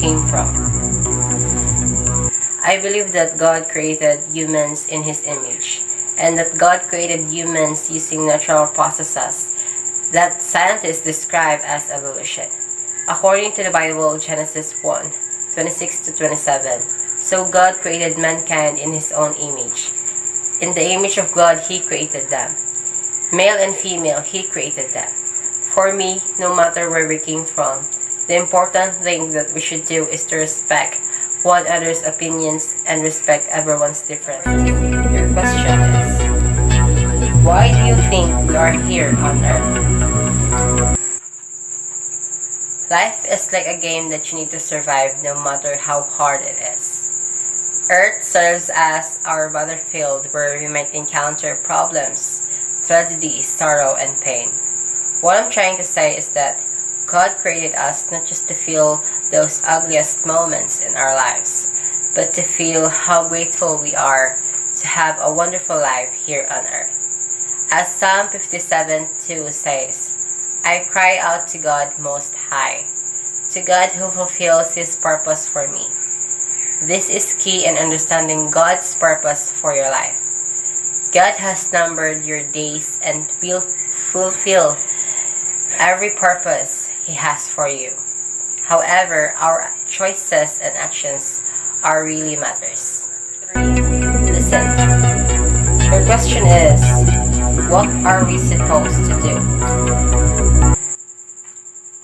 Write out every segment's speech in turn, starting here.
came from. I believe that God created humans in His image, and that God created humans using natural processes that scientists describe as evolution. According to the Bible, Genesis 1:26-27, so God created mankind in His own image. In the image of God, He created them. Male and female, He created them. For me, no matter where we came from, the important thing that we should do is to respect one another's opinions and respect everyone's differences. Your question is, why do you think we are here on Earth? Life is like a game that you need to survive no matter how hard it is. Earth serves as our battlefield where we might encounter problems, tragedy, sorrow, and pain. What I'm trying to say is that God created us not just to feel those ugliest moments in our lives, but to feel how grateful we are to have a wonderful life here on earth. As Psalm 57:2 says, I cry out to God Most High, to God who fulfills His purpose for me. This is key in understanding God's purpose for your life. God has numbered your days and will fulfill every purpose He has for you. However, our choices and actions are really matters. 3. Listen. Your question is, what are we supposed to do?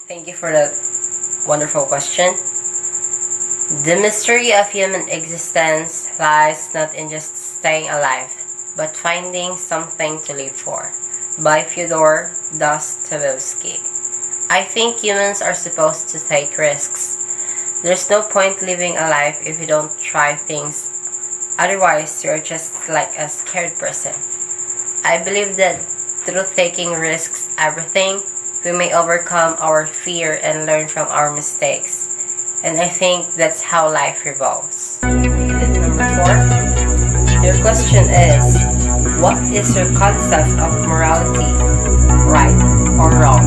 Thank you for that wonderful question. The mystery of human existence lies not in just staying alive, but finding something to live for. By Fyodor Dostoevsky. I think humans are supposed to take risks. There's no point living a life if you don't try things. Otherwise, you're just like a scared person. I believe that through taking risks, everything, we may overcome our fear and learn from our mistakes. And I think that's how life revolves. Number 4. Your question is, what is your concept of morality, right or wrong?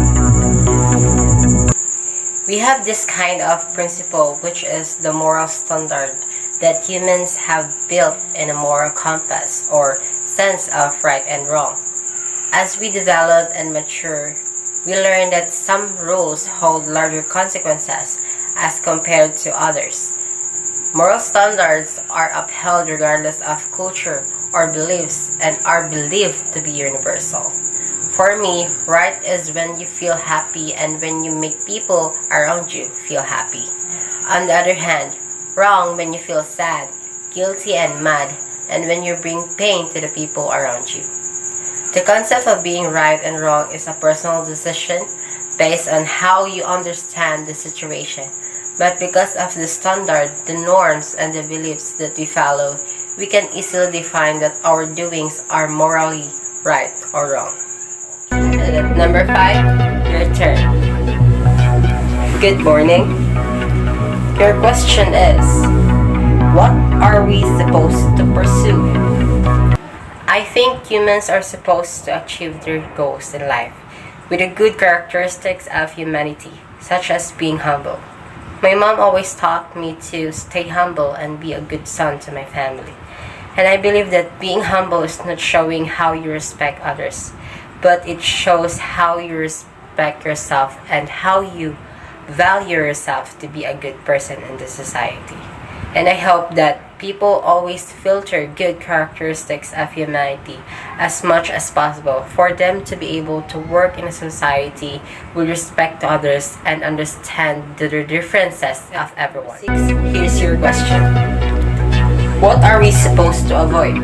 We have this kind of principle, which is the moral standard that humans have built in a moral compass or sense of right and wrong. As we develop and mature, we learn that some rules hold larger consequences as compared to others. Moral standards are upheld regardless of culture or beliefs and are believed to be universal. For me, right is when you feel happy and when you make people around you feel happy. On the other hand, wrong when you feel sad, guilty and mad, and when you bring pain to the people around you. The concept of being right and wrong is a personal decision based on how you understand the situation. But because of the standard, the norms, and the beliefs that we follow, we can easily define that our doings are morally right or wrong. And number 5, your turn. Good morning. Your question is, what are we supposed to pursue? I think humans are supposed to achieve their goals in life with the good characteristics of humanity, such as being humble. My mom always taught me to stay humble and be a good son to my family. And I believe that being humble is not showing how you respect others, but it shows how you respect yourself and how you value yourself to be a good person in the society. And I hope that people always filter good characteristics of humanity as much as possible for them to be able to work in a society with respect to others and understand the differences of everyone. 6. Here's your question. What are we supposed to avoid?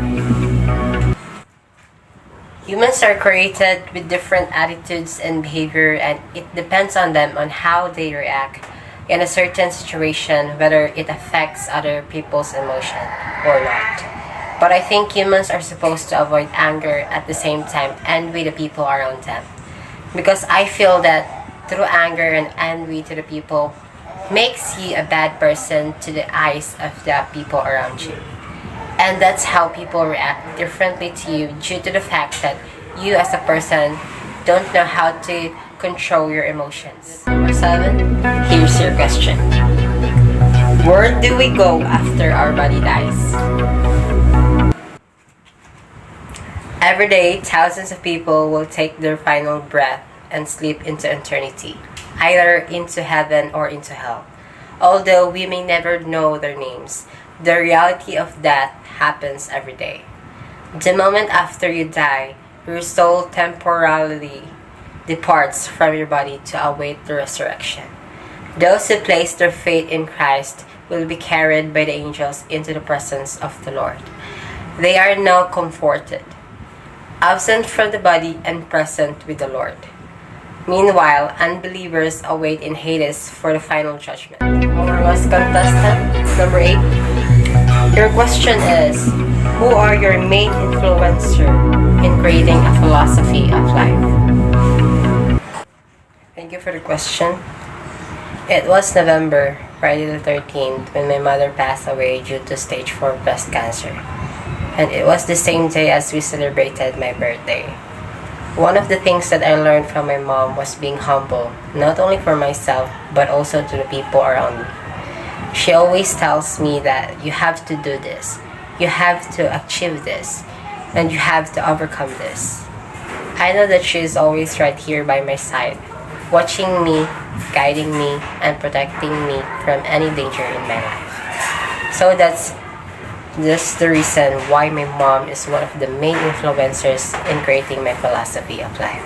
Humans are created with different attitudes and behavior, and it depends on them on how they react in a certain situation, whether it affects other people's emotion or not. But I think humans are supposed to avoid anger at the same time envy the people around them. Because I feel that through anger and envy to the people makes you a bad person to the eyes of the people around you. And that's how people react differently to you due to the fact that you as a person don't know how to control your emotions. Number 7, here's your question. Where do we go after our body dies? Every day, thousands of people will take their final breath and sleep into eternity, either into heaven or into hell. Although we may never know their names, the reality of death happens every day. The moment after you die, your soul temporarily departs from your body to await the resurrection. Those who place their faith in Christ will be carried by the angels into the presence of the Lord. They are now comforted, absent from the body and present with the Lord. Meanwhile, unbelievers await in Hades for the final judgment. Our last contestant, number 8. Your question is, who are your main influencer in creating a philosophy of life? Thank you for the question. It was November, Friday the 13th, when my mother passed away due to stage 4 breast cancer. And it was the same day as we celebrated my birthday. One of the things that I learned from my mom was being humble, not only for myself, but also to the people around me. She always tells me that you have to do this, you have to achieve this, and you have to overcome this. I know that she is always right here by my side, watching me, guiding me, and protecting me from any danger in my life. So that's the reason why my mom is one of the main influencers in creating my philosophy of life.